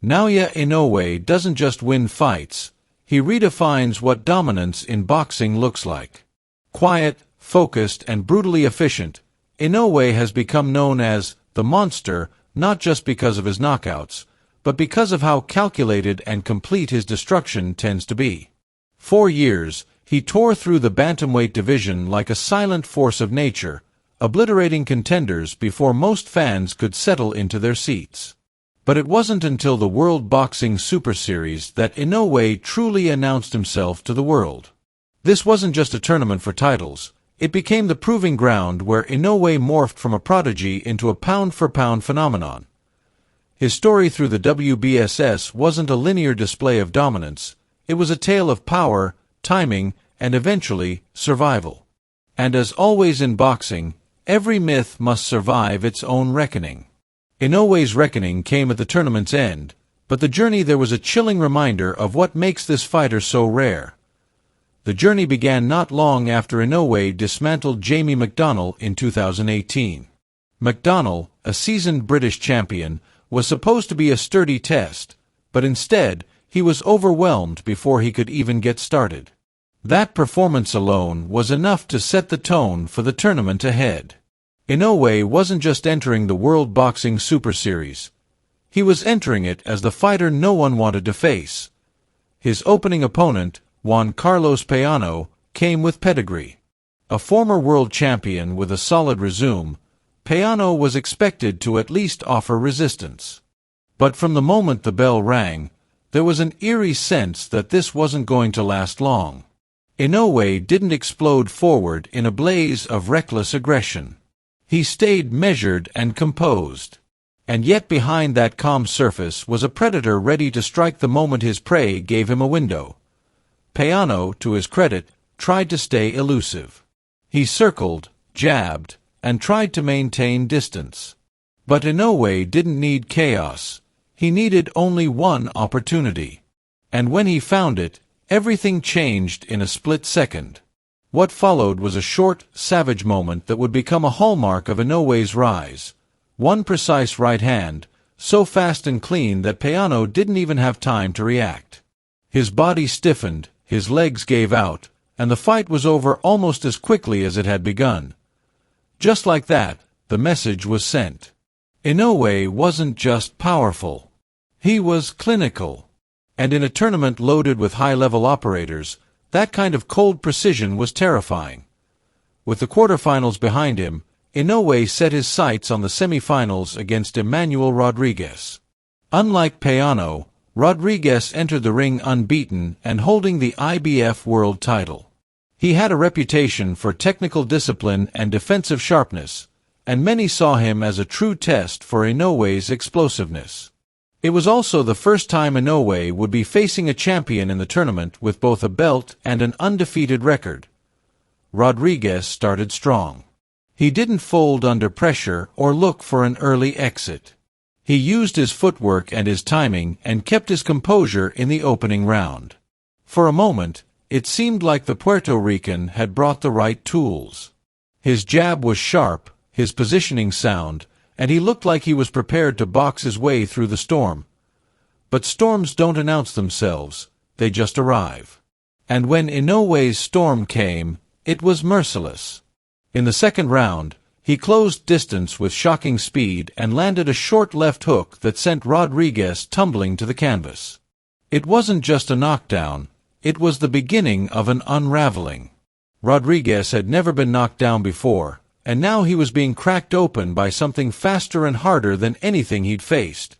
Naoya Inoue doesn't just win fights, he redefines what dominance in boxing looks like. Quiet, focused, and brutally efficient, Inoue has become known as the monster not just because of his knockouts, but because of how calculated and complete his destruction tends to be. For years, he tore through the bantamweight division like a silent force of nature, obliterating contenders before most fans could settle into their seats. But it wasn't until the World Boxing Super Series that Inoue truly announced himself to the world. This wasn't just a tournament for titles, it became the proving ground where Inoue morphed from a prodigy into a pound-for-pound phenomenon. His story through the WBSS wasn't a linear display of dominance, it was a tale of power, timing, and eventually, survival. And as always in boxing, every myth must survive its own reckoning. Inoue's reckoning came at the tournament's end, but the journey there was a chilling reminder of what makes this fighter so rare. The journey began not long after Inoue dismantled Jamie McDonnell in 2018. McDonnell, a seasoned British champion, was supposed to be a sturdy test, but instead, he was overwhelmed before he could even get started. That performance alone was enough to set the tone for the tournament ahead. Inoue wasn't just entering the World Boxing Super Series. He was entering it as the fighter no one wanted to face. His opening opponent, Juan Carlos Payano, came with pedigree. A former world champion with a solid resume, Pyano was expected to at least offer resistance. But from the moment the bell rang, there was an eerie sense that this wasn't going to last long. Inoue didn't explode forward in a blaze of reckless aggression. He stayed measured and composed. And yet behind that calm surface was a predator ready to strike the moment his prey gave him a window. Pyano, to his credit, tried to stay elusive. He circled, jabbed, and tried to maintain distance. But Inoue didn't need chaos. He needed only one opportunity. And when he found it, everything changed in a split second. What followed was a short, savage moment that would become a hallmark of Inoue's rise. One precise right hand, so fast and clean that Pyano didn't even have time to react. His body stiffened, his legs gave out, and the fight was over almost as quickly as it had begun. Just like that, the message was sent. Inoue wasn't just powerful. He was clinical. And in a tournament loaded with high-level operators, that kind of cold precision was terrifying. With the quarterfinals behind him, Inoue set his sights on the semifinals against Emanuel Rodriguez. Unlike Pyano, Rodriguez entered the ring unbeaten and holding the IBF world title. He had a reputation for technical discipline and defensive sharpness, and many saw him as a true test for Inoue's explosiveness. It was also the first time Inoue would be facing a champion in the tournament with both a belt and an undefeated record. Rodriguez started strong. He didn't fold under pressure or look for an early exit. He used his footwork and his timing and kept his composure in the opening round. For a moment, it seemed like the Puerto Rican had brought the right tools. His jab was sharp, his positioning sound, and he looked like he was prepared to box his way through the storm. But storms don't announce themselves, they just arrive. And when Inoue's storm came, it was merciless. In the second round, he closed distance with shocking speed and landed a short left hook that sent Rodriguez tumbling to the canvas. It wasn't just a knockdown, it was the beginning of an unraveling. Rodriguez had never been knocked down before, and now he was being cracked open by something faster and harder than anything he'd faced.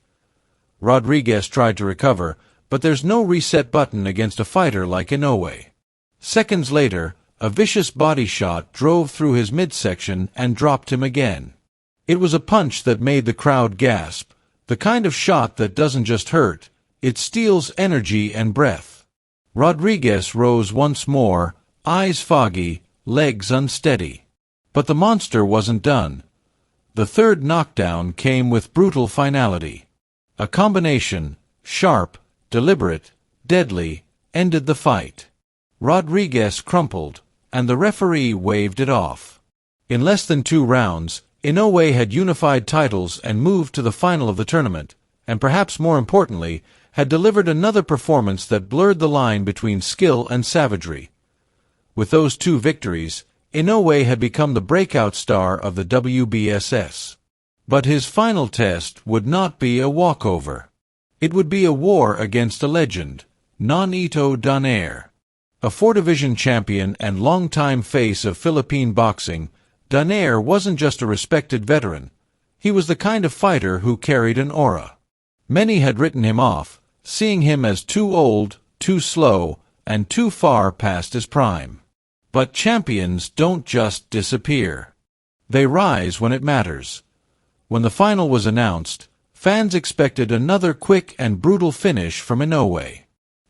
Rodriguez tried to recover, but there's no reset button against a fighter like Inoue. Seconds later, a vicious body shot drove through his midsection and dropped him again. It was a punch that made the crowd gasp, the kind of shot that doesn't just hurt, it steals energy and breath. Rodriguez rose once more, eyes foggy, legs unsteady. But the monster wasn't done. The third knockdown came with brutal finality. A combination, sharp, deliberate, deadly, ended the fight. Rodriguez crumpled, and the referee waved it off. In less than 2 rounds, Inoue had unified titles and moved to the final of the tournament, and perhaps more importantly, had delivered another performance that blurred the line between skill and savagery. With those 2 victories, Inoue had become the breakout star of the WBSS. But his final test would not be a walkover. It would be a war against a legend, Nonito Donaire. A 4-division champion and longtime face of Philippine boxing, Donaire wasn't just a respected veteran. He was the kind of fighter who carried an aura. Many had written him off, seeing him as too old, too slow, and too far past his prime. But champions don't just disappear. They rise when it matters. When the final was announced, fans expected another quick and brutal finish from Inoue.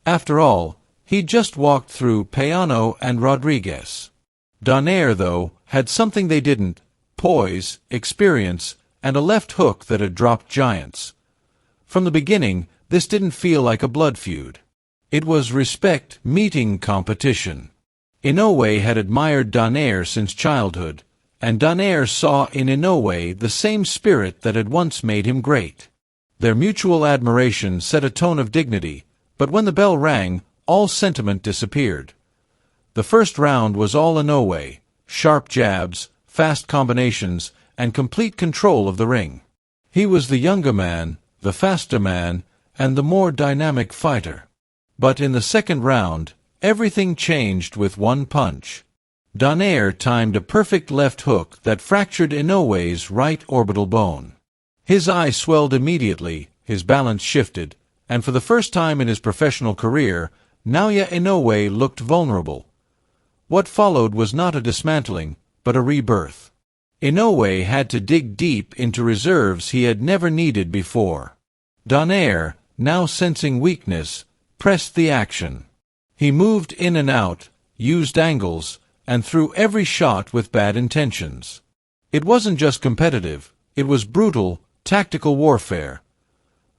After all, he'd just walked through Pyano and Rodriguez. Donaire, though, had something they didn't: poise, experience, and a left hook that had dropped giants. From the beginning, this didn't feel like a blood feud. It was respect meeting competition. Inoue had admired Donaire since childhood, and Donaire saw in Inoue the same spirit that had once made him great. Their mutual admiration set a tone of dignity, but when the bell rang, all sentiment disappeared. The first round was all Inoue: sharp jabs, fast combinations, and complete control of the ring. He was the younger man, the faster man, and the more dynamic fighter. But in the second round, everything changed with one punch. Donaire timed a perfect left hook that fractured Inoue's right orbital bone. His eye swelled immediately, his balance shifted, and for the first time in his professional career, Naoya Inoue looked vulnerable. What followed was not a dismantling, but a rebirth. Inoue had to dig deep into reserves he had never needed before. Donaire, now sensing weakness, pressed the action. He moved in and out, used angles, and threw every shot with bad intentions. It wasn't just competitive, it was brutal, tactical warfare.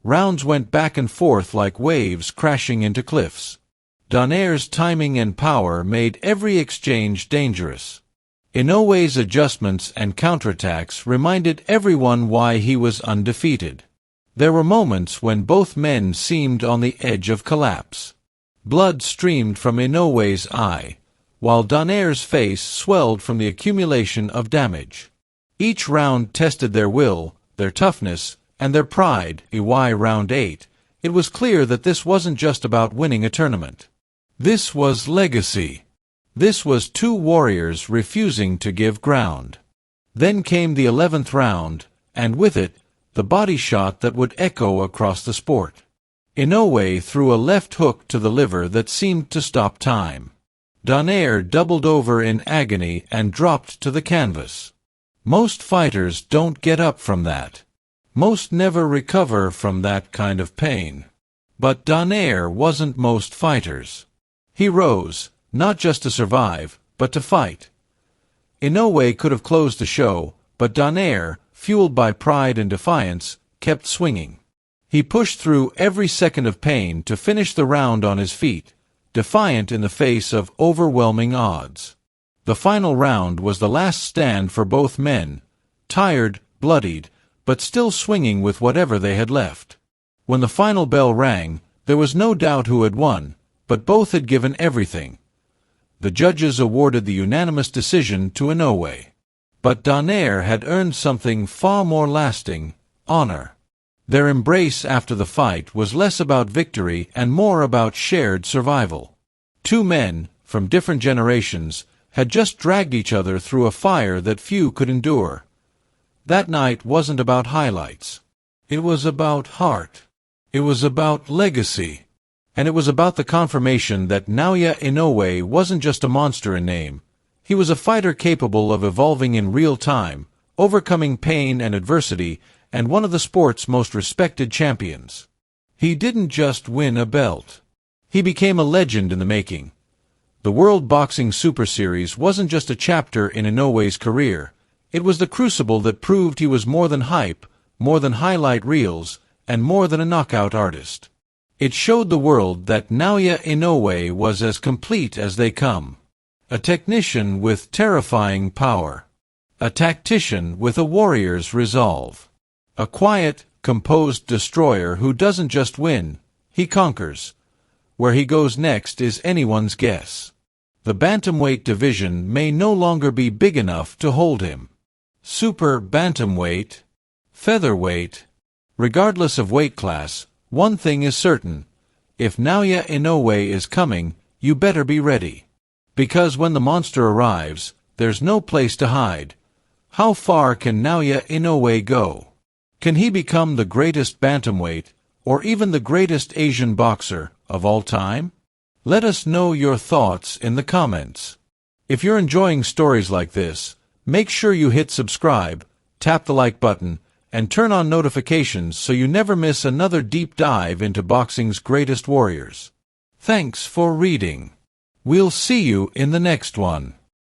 Rounds went back and forth like waves crashing into cliffs. Donaire's timing and power made every exchange dangerous. Inoue's adjustments and counterattacks reminded everyone why he was undefeated. There were moments when both men seemed on the edge of collapse. Blood streamed from Inoue's eye, while Donaire's face swelled from the accumulation of damage. Each round tested their will, their toughness, and their pride. Round 8, it was clear that this wasn't just about winning a tournament. This was legacy. This was two warriors refusing to give ground. Then came the 11th round, and with it, the body shot that would echo across the sport. Inoue threw a left hook to the liver that seemed to stop time. Donaire doubled over in agony and dropped to the canvas. Most fighters don't get up from that. Most never recover from that kind of pain. But Donaire wasn't most fighters. He rose, not just to survive, but to fight. Inoue could have closed the show, but Donaire, fueled by pride and defiance, kept swinging. He pushed through every second of pain to finish the round on his feet, defiant in the face of overwhelming odds. The final round was the last stand for both men, tired, bloodied, but still swinging with whatever they had left. When the final bell rang, there was no doubt who had won, but both had given everything. The judges awarded the unanimous decision to Inoue. But Donaire had earned something far more lasting: honor. Their embrace after the fight was less about victory and more about shared survival. Two men, from different generations, had just dragged each other through a fire that few could endure. That night wasn't about highlights. It was about heart. It was about legacy. And it was about the confirmation that Naoya Inoue wasn't just a monster in name. He was a fighter capable of evolving in real time, overcoming pain and adversity, and one of the sport's most respected champions. He didn't just win a belt. He became a legend in the making. The World Boxing Super Series wasn't just a chapter in Inoue's career. It was the crucible that proved he was more than hype, more than highlight reels, and more than a knockout artist. It showed the world that Naoya Inoue was as complete as they come. A technician with terrifying power. A tactician with a warrior's resolve. A quiet, composed destroyer who doesn't just win, he conquers. Where he goes next is anyone's guess. The bantamweight division may no longer be big enough to hold him. Super bantamweight, featherweight. Regardless of weight class, one thing is certain. If Naoya Inoue is coming, you better be ready. Because when the monster arrives, there's no place to hide. How far can Naoya Inoue go? Can he become the greatest bantamweight, or even the greatest Asian boxer of all time? Let us know your thoughts in the comments. If you're enjoying stories like this, make sure you hit subscribe, tap the like button, and turn on notifications so you never miss another deep dive into boxing's greatest warriors. Thanks for reading. We'll see you in the next one.